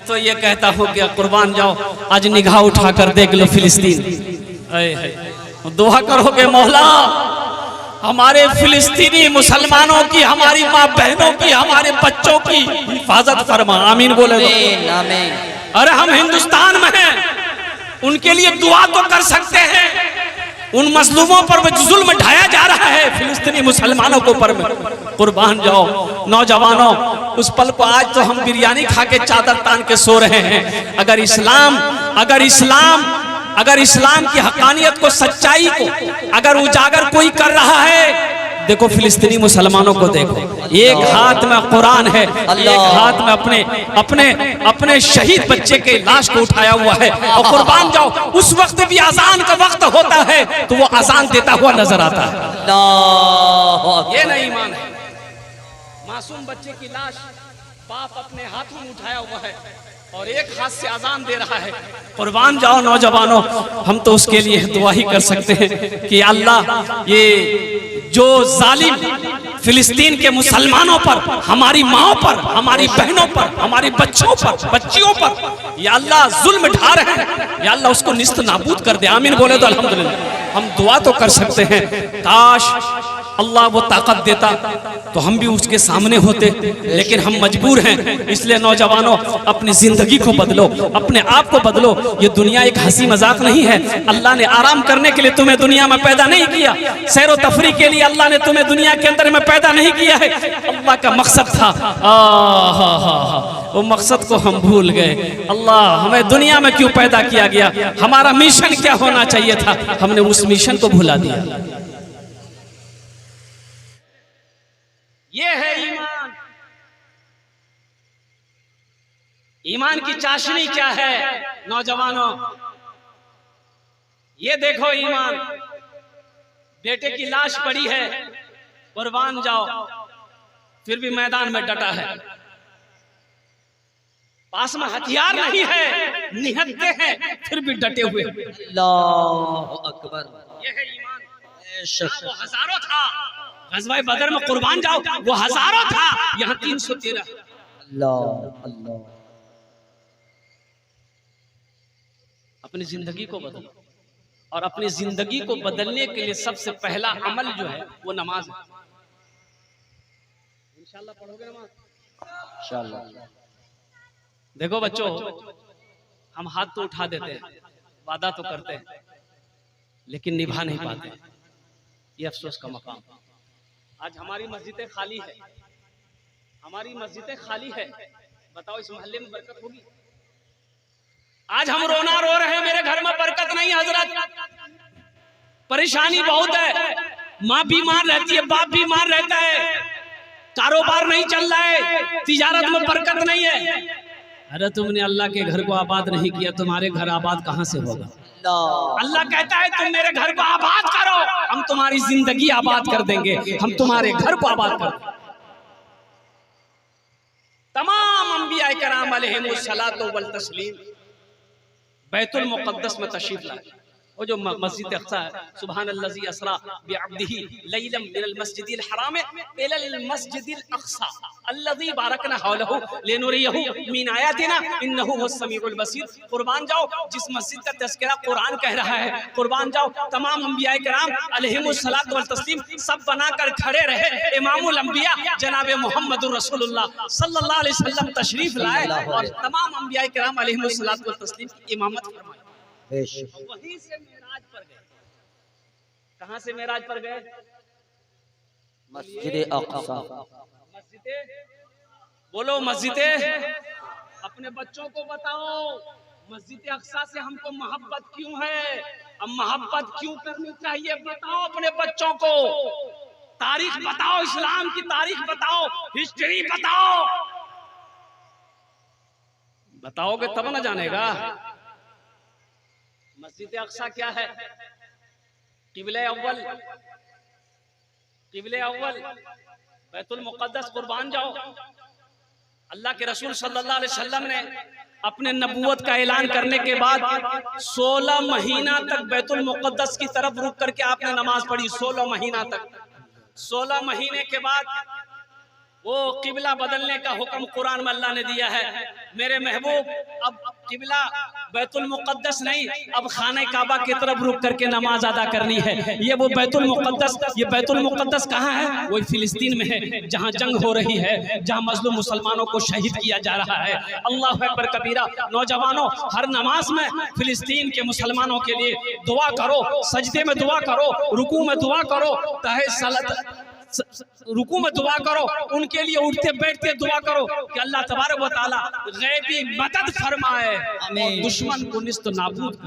तो ये कहता हूँ कि कुर्बान जाओ, आज निगाह उठाकर देख लो फिलिस्तीन। दुआ करोगे मौला हमारे फिलिस्तीनी मुसलमानों की, हमारी माँ बहनों की, हमारे बच्चों की हिफाजत फरमा। आमीन बोले तो। अरे हम हिंदुस्तान में हैं, उनके लिए दुआ तो कर सकते हैं। उन मजलूमों पर जुल्म ढाया जा रहा है, फिलिस्तीनी मुसलमानों को पर कुर्बान जाओ। नौजवानों, उस पल को आज तो हम बिरयानी खा के चादर तान के सो रहे हैं। अगर इस्लाम की हकानियत को, सच्चाई को अगर उजागर कोई कर रहा है, देखो फिलिस्तीनी मुसलमानों को देखो, एक हाथ में कुरान है, एक हाथ में अपने शहीद बच्चे के लाश को उठाया हुआ है और कुर्बान जाओ। उस वक्त भी अजान का वक्त होता है तो वो अजान देता हुआ नजर आता है। ये नहीं ईमान है। मासूम बच्चे की लाश बाप अपने हाथों में उठाया हुआ है और एक हाथ से अजान दे रहा है। कुर्बान जाओ नौजवानों, हम तो उसके लिए दुआ ही कर सकते हैं कि अल्लाह ये जो जालिम फिलिस्तीन के मुसलमानों पर, हमारी माओ पर, हमारी बहनों पर, हमारी बच्चों पर, बच्चियों पर या अल्लाह जुल्म ढा रहे हैं, या अल्लाह उसको निस्त नाबूद कर दे। आमीन बोले तो अल्हम्दुलिल्लाह। हम दुआ तो कर सकते हैं, काश अल्लाह वो ताकत देता तो हम भी उसके सामने होते, लेकिन हम मजबूर हैं। इसलिए नौजवानों, अपनी जिंदगी को बदलो, अपने आप को बदलो। ये दुनिया एक हंसी मजाक नहीं है। अल्लाह ने आराम करने के लिए तुम्हें दुनिया में पैदा नहीं किया, सैर व तफरी के लिए अल्लाह ने तुम्हें दुनिया के अंदर में पैदा नहीं किया है। अल्लाह का मकसद था, वो मकसद को हम भूल गए। अल्लाह हमें दुनिया में क्यों पैदा किया गया, हमारा मिशन क्या होना चाहिए था, हमने उस मिशन को भुला दिया। ये है ईमान। ईमान की चाशनी क्या है नौजवानों, ये देखो ईमान। बेटे की लाश पड़ी है, कुर्बान जाओ, फिर भी मैदान में डटा है। पास में हथियार नहीं है, निहत्ते हैं, फिर भी डटे हुए। अल्लाह अकबर। ये है ईमान। वो हजारों था ग़ज़वा बदर में, कुर्बान जाओ, वो हजारों था, यहाँ 313। अल्लाह अल्लाह। अपनी जिंदगी को बदलो, और अपनी जिंदगी को बदलने के लिए सबसे पहला अमल जो है वो नमाज है। इंशाअल्लाह पढ़ोगे नमाज? इंशाअल्लाह। देखो बच्चों, हम हाथ तो उठा देते हैं, वादा तो करते हैं, लेकिन निभा नहीं पाते। ये अफसोस का मकाम। आज हमारी मस्जिदें खाली है, हमारी मस्जिदें खाली है। बताओ इस मोहल्ले में बरकत होगी? आज हम रोना रो रहे हैं, मेरे घर में बरकत नहीं हजरत, परेशानी बहुत है। माँ बीमार रहती है, बाप बीमार रहता है, कारोबार नहीं चल रहा है, तिजारत में बरकत नहीं है। अरे तुमने अल्लाह के घर को आबाद नहीं किया, तुम्हारे घर आबाद कहाँ से होगा? अल्लाह कहता है तुम मेरे घर को आबाद करो, हम तुम्हारी जिंदगी आबाद कर देंगे, हम तुम्हारे घर को आबाद कर देंगे। तमाम अंबिया किराम अलैहिमुस्सलातु वल तस्लीम बैतुल मुक़द्दस में तशरीफ लाए। वो जो मस्जिद अक़सा है, सुब्हानल्लज़ी अस्रा बिअब्दिही लैलन मिनल मस्जिदिल हराम इलल मस्जिदिल अक़सा अल्लज़ी बारकना हौलहु लिनुरियहु मिन आयातिना इन्नहु हुवस समीउल बसीर। कुर्बान जाओ, जिस मस्जिद का तज़किरा कुरान कह रहा है, कुर्बान जाओ, तमाम अंबिया किराम अलैहिमुस्सलातु वल तस्लीम सब बनाकर खड़े रहे। इमामुल अंबिया जनाब मुहम्मदुर रसूलुल्लाह सल्लल्लाहु अलैहि वसल्लम तशरीफ लाए और तमाम अंबिया किराम अलैहिमुस्सलातु वल तस्लीम की इमामत फरमाई। वहीं से मेराज पर गए। कहां से मेराज पर गए? मस्जिद अक़सा। मस्जिद बोलो, मस्जिद। अपने बच्चों को बताओ मस्जिद अक़सा से हमको मोहब्बत क्यों है, अब मोहब्बत क्यों करनी चाहिए, बताओ अपने बच्चों को। तारीख बताओ, इस्लाम की तारीख बताओ, हिस्ट्री बताओ। बताओगे तब ना जानेगा। मस्जिद अक़सा क्या है? क़िबले अव्वल, क़िबले अव्वल बैतुल मुक़द्दस। कुर्बान जाओ, अल्लाह के रसूल सल्लल्लाहु अलैहि वसल्लम ने अपने नबूवत का ऐलान करने के बाद 16 महीना तक बैतुल मुक़द्दस की तरफ रुक करके आपने नमाज पढ़ी। 16 महीना तक। 16 महीने के बाद वो किबला बदलने का हुक्म कुरान में अल्लाह ने दिया है। मेरे महबूब, अब किबला बैतुल मुक़द्दस नहीं, अब खाने काबा की तरफ रुक करके नमाज अदा करनी है। ये वो बैतुल मुक़द्दस, ये बैतुल मुक़द्दस कहाँ है? वो फिलिस्तीन में है, जहाँ जंग हो रही है, जहाँ मजलूम मुसलमानों को शहीद किया जा रहा है। अल्लाह अकबर कबीरा। नौजवानों, हर नमाज में फिलिस्तीन के मुसलमानों के लिए दुआ करो, सजदे में दुआ करो, रुकू में दुआ करो, रुकू में दुआ करो, उनके लिए उठते बैठते दुआ करो कि अल्लाह तबारक व तआला गैबी मदद फरमाए और दुश्मन को निस्त नाबूद